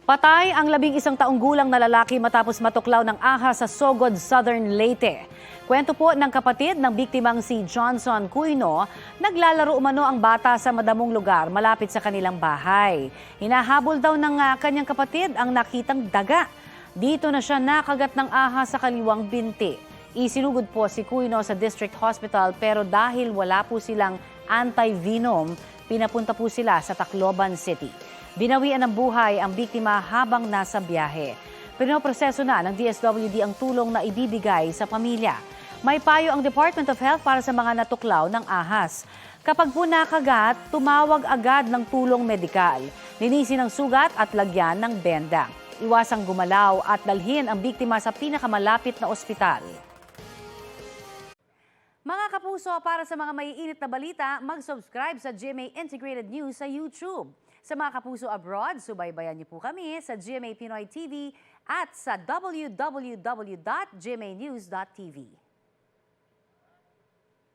Patay ang 11 taong gulang na lalaki matapos matuklaw ng ahas sa Sogod, Southern Leyte. Kwento po ng kapatid ng biktimang si Johnson Cuyno, naglalaro umano ang bata sa madamong lugar malapit sa kanilang bahay. Hinahabol daw ng kanyang kapatid ang nakitang daga. Dito na siya nakagat ng ahas sa kaliwang binti. Isinugod po si Cuyno sa District Hospital pero dahil wala po silang anti-venom, pinapunta po sila sa Tacloban City. Binawian ng buhay ang biktima habang nasa biyahe. Pinoproseso na ng DSWD ang tulong na ibibigay sa pamilya. May payo ang Department of Health para sa mga natuklaw ng ahas. Kapag po nakagat, tumawag agad ng tulong medikal. Linisin ang sugat at lagyan ng benda. Iwasang gumalaw at dalhin ang biktima sa pinakamalapit na ospital. Mga kapuso, para sa mga maiinit na balita, mag-subscribe sa GMA Integrated News sa YouTube. Sa mga kapuso abroad, subaybayan niyo po kami sa GMA Pinoy TV at sa www.gmanews.tv.